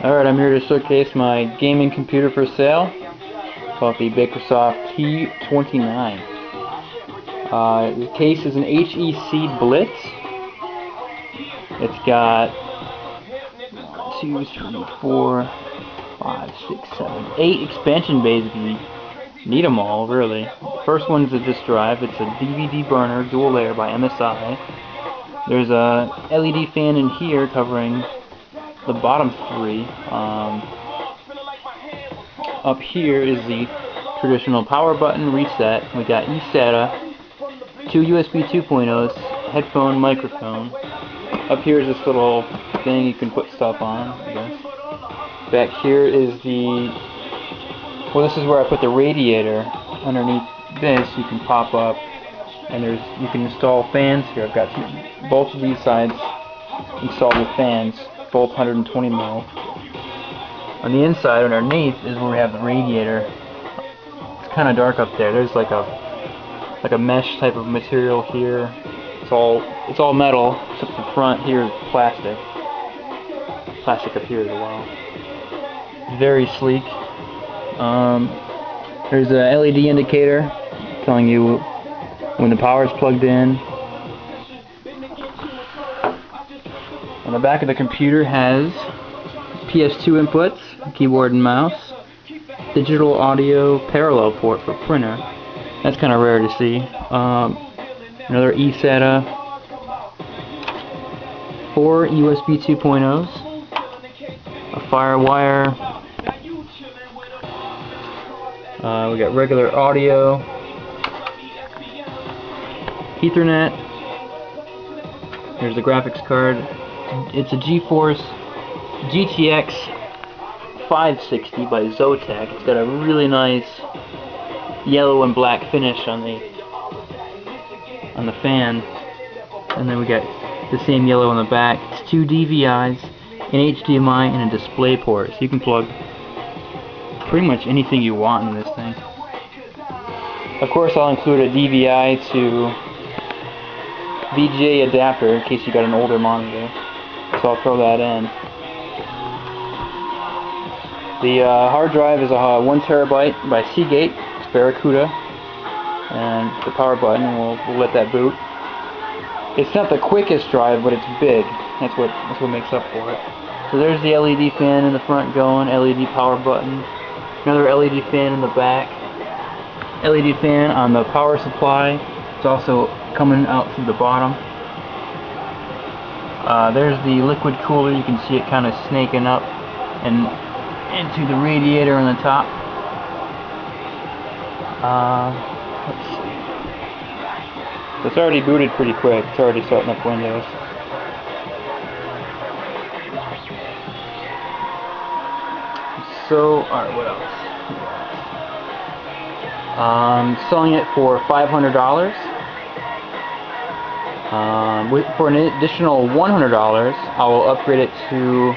Alright, I'm here to showcase my gaming computer for sale, called the Bakersoft T29. The case is an HEC Blitz. It's got 8 expansion bays if you need them all, really. The first one's a disk drive. It's a DVD burner, dual layer by MSI. There's a LED fan in here covering the bottom 3. Up here is the traditional power button reset. We got eSATA, 2 USB 2.0s, headphone, microphone. Up here is this little thing you can put stuff on, I guess. Back here is this is where I put the radiator. Underneath this you can pop up, and you can install fans here. I've got both of these sides installed with fans, both 120 mil. On the inside, underneath, is where we have the radiator. It's kind of dark up there. There's like a mesh type of material here. It's all metal, except the front here is plastic. Plastic up here as well. Very sleek. There's a LED indicator telling you when the power is plugged in. On the back of the computer has PS2 inputs, keyboard and mouse, digital audio parallel port for printer. That's kind of rare to see. Another eSATA, 4 USB 2.0s, a FireWire. We got regular audio, Ethernet. There's the graphics card. It's a GeForce GTX 560 by Zotac. It's got a really nice yellow and black finish on the fan, and then we got the same yellow on the back. It's 2 DVIs, an HDMI, and a display port, so you can plug pretty much anything you want in this thing. Of course, I'll include a DVI to VGA adapter in case you got an older monitor, so I'll throw that in. The hard drive is a 1 terabyte by Seagate. It's Barracuda, and the power button, we'll let that boot. It's not the quickest drive, but it's big. That's what makes up for it. So there's the LED fan in the front going, LED power button, another LED fan in the back, LED fan on the power supply. It's also coming out through the bottom. There's the liquid cooler. You can see it kind of snaking up and into the radiator on the top. Let's see. So it's already booted pretty quick. It's already starting up Windows. So, alright, what else? Selling it for $500. For an additional $100, I will upgrade it to.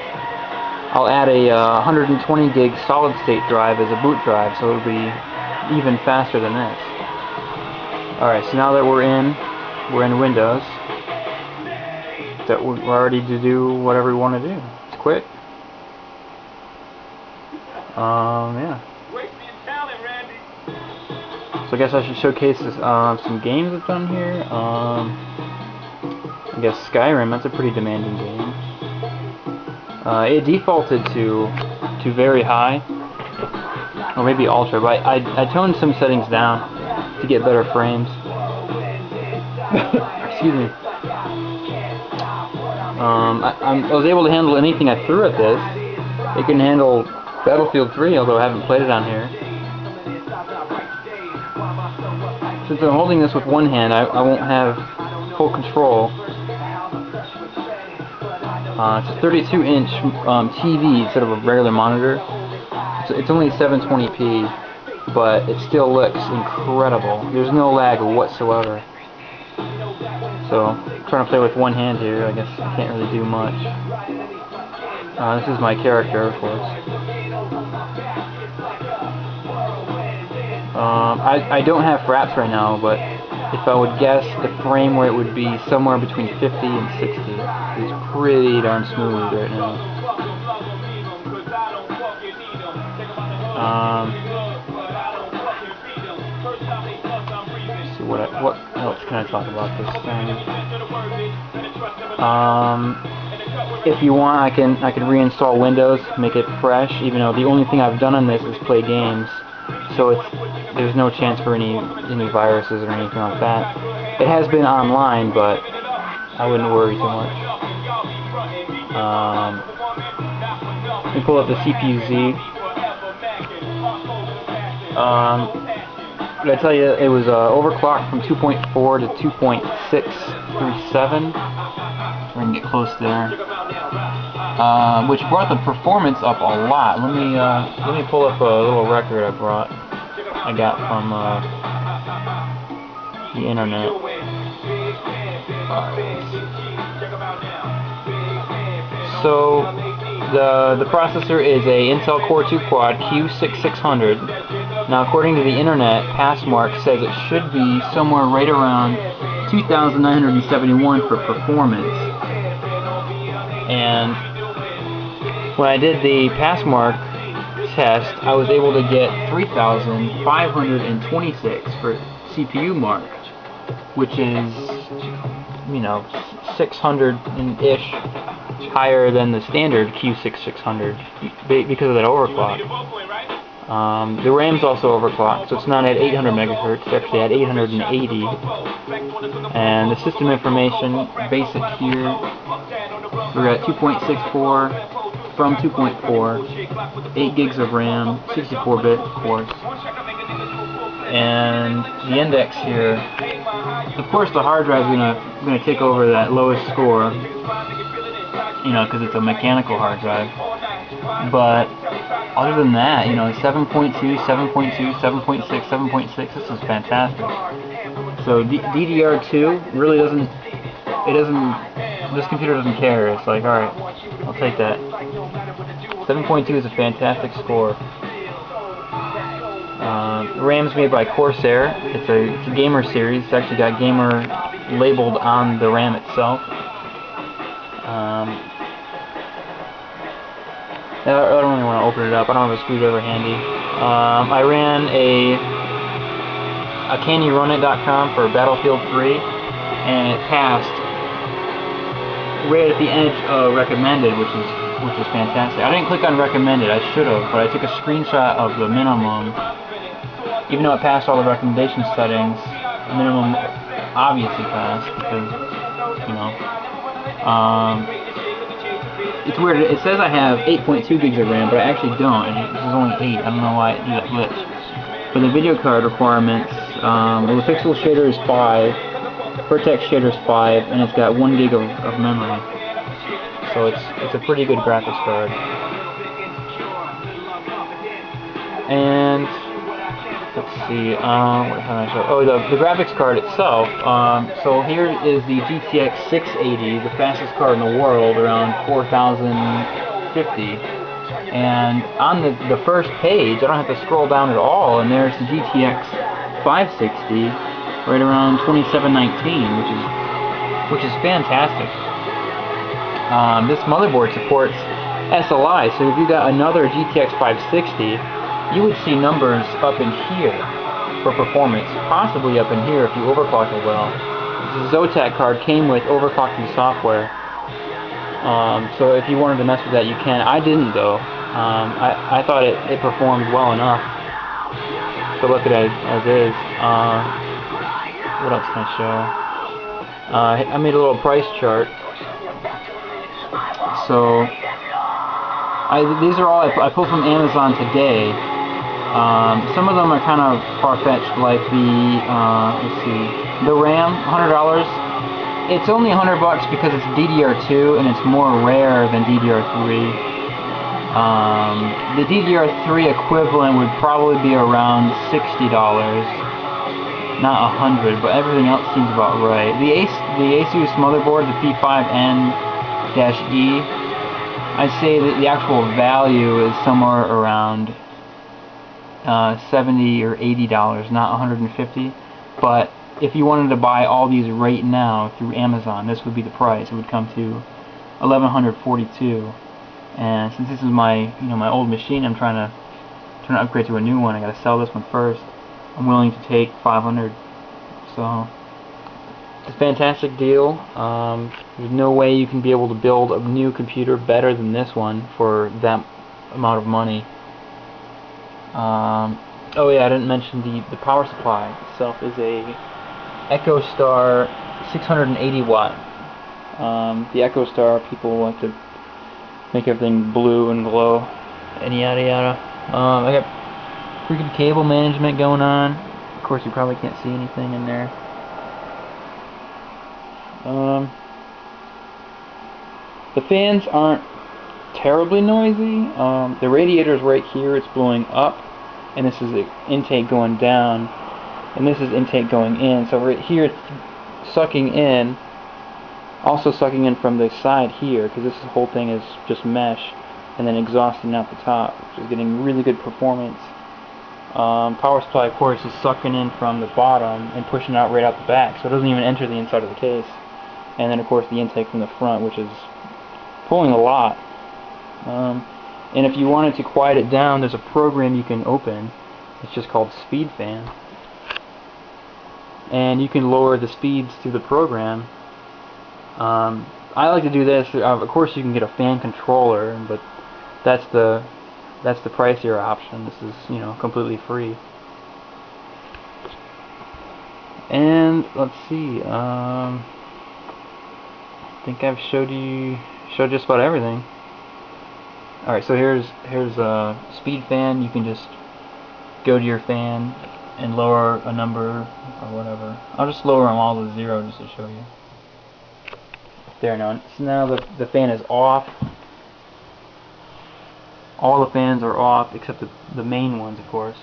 I'll add a 120 gig solid state drive as a boot drive, so it'll be even faster than this. Alright, so now that we're in Windows, that we're ready to do whatever we want to do. It's quick. Yeah. So I guess I should showcase this, some games I've done here. I guess Skyrim, that's a pretty demanding game. It defaulted to very high, or maybe ultra, but I toned some settings down to get better frames. Excuse me. I was able to handle anything I threw at this. It can handle Battlefield 3, although I haven't played it on here. Since I'm holding this with one hand, I won't have full control. It's a 32-inch TV instead of a regular monitor. It's only 720p, but it still looks incredible. There's no lag whatsoever. So, I'm trying to play with one hand here. I guess I can't really do much. This is my character, of course. I don't have fraps right now, but if I would guess, the frame rate would be somewhere between 50 and 60. It's pretty darn smooth right now. Let's see what else can I talk about this thing? If you want, I can reinstall Windows, make it fresh. Even though the only thing I've done on this is play games, so there's no chance for any viruses or anything like that. It has been online, but I wouldn't worry too much. Let me pull up the CPU-Z. Did I tell you it was overclocked from 2.4 to 2.637? If I can get close there. Which brought the performance up a lot. Let me pull up a little record I got from the internet. So the processor is a Intel Core 2 Quad Q6600. Now, according to the internet, Passmark says it should be somewhere right around 2,971 for performance. And when I did the Passmark test, I was able to get 3,526 for CPU mark, which is, 600-ish higher than the standard Q6600 because of that overclock. The RAM's also overclocked, so it's not at 800 megahertz, it's actually at 880. And the system information, basic here, we're at 2.64 from 2.4, 8 gigs of RAM, 64-bit of course. And the index here, of course the hard drive is gonna take over that lowest score, because it's a mechanical hard drive. But other than that, 7.2, 7.2, 7.6, 7.6, this is fantastic. So DDR2 really this computer doesn't care. It's like, alright, I'll take that. 7.2 is a fantastic score. RAM's made by Corsair. It's a gamer series. It's actually got gamer labeled on the RAM itself. I don't really want to open it up. I don't have a screwdriver handy. I ran a CanYouRunIt.com for Battlefield 3, and it passed right at the edge of recommended, which is fantastic. I didn't click on recommended. I should have, but I took a screenshot of the minimum. Even though it passed all the recommendation settings, the minimum obviously passed because it's weird. It says I have 8.2 gigs of RAM, but I actually don't. This is only 8. I don't know why it did that glitch. For the video card requirements, the pixel shader is 5, vertex shader is 5, and it's got 1 gig of memory. So it's a pretty good graphics card. And let's see, what can I show? Oh, the graphics card itself. So here is the GTX 680, the fastest card in the world, around 4,050. And on the first page, I don't have to scroll down at all, and there's the GTX 560, right around 2719, which is fantastic. This motherboard supports SLI, so if you got another GTX 560, you would see numbers up in here for performance, possibly up in here if you overclock it well. The Zotac card came with overclocking software, so if you wanted to mess with that, you can. I didn't though. I thought it performed well enough to look at it as is. What else can I show? I made a little price chart. So these are all I pulled from Amazon today. Some of them are kind of far-fetched, like let's see, the RAM, $100. It's only $100 because it's DDR2 and it's more rare than DDR3. The DDR3 equivalent would probably be around $60, not $100, but everything else seems about right. The Asus motherboard, the P5N-E, I'd say that the actual value is somewhere around $70 or $80, not $150. But if you wanted to buy all these right now through Amazon, this would be the price. It would come to $1,142. And since this is my my old machine, I'm trying trying to upgrade to a new one. I gotta sell this one first. I'm willing to take 500. So it's a fantastic deal. There's no way you can be able to build a new computer better than this one for that amount of money. Oh yeah, I didn't mention the power supply itself is a EchoStar 680 watt. The EchoStar, people like to make everything blue and glow and yada yada. I got pretty good cable management going on. Of course, you probably can't see anything in there. The fans aren't terribly noisy. The radiator's right here, it's blowing up, and this is the intake going down, and this is intake going in. So right here it's sucking in, also sucking in from the side here, because this whole thing is just mesh, and then exhausting out the top, which is getting really good performance. Power supply, of course, is sucking in from the bottom and pushing out right out the back, so it doesn't even enter the inside of the case. And then, of course, the intake from the front, which is pulling a lot. And if you wanted to quiet it down, there's a program you can open. It's just called Speed Fan. And you can lower the speeds through the program. I like to do this. Of course, you can get a fan controller, but that's the pricier option. This is, you know, completely free. And let's see. I think I've showed just about everything. Alright, so here's a speed fan. You can just go to your fan and lower a number or whatever. I'll just lower them all to 0 just to show you. There now. So now the fan is off. All the fans are off except the main ones, of course.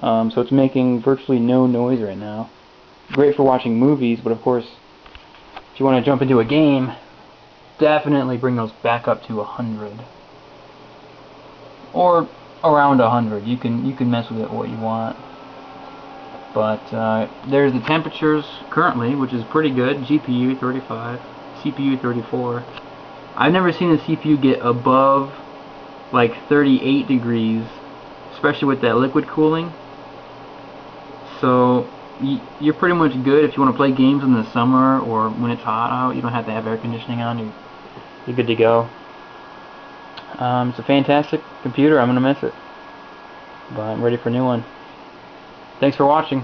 So it's making virtually no noise right now. Great for watching movies, but of course, if you want to jump into a game, definitely bring those back up to 100 or around 100. You can mess with it what you want. But there's the temperatures currently, which is pretty good. GPU 35, CPU 34. I've never seen a CPU get above like 38 degrees, especially with that liquid cooling. So you're pretty much good if you want to play games in the summer or when it's hot out. You don't have to have air conditioning on. You're good to go. It's a fantastic computer. I'm gonna miss it, but I'm ready for a new one. Thanks for watching.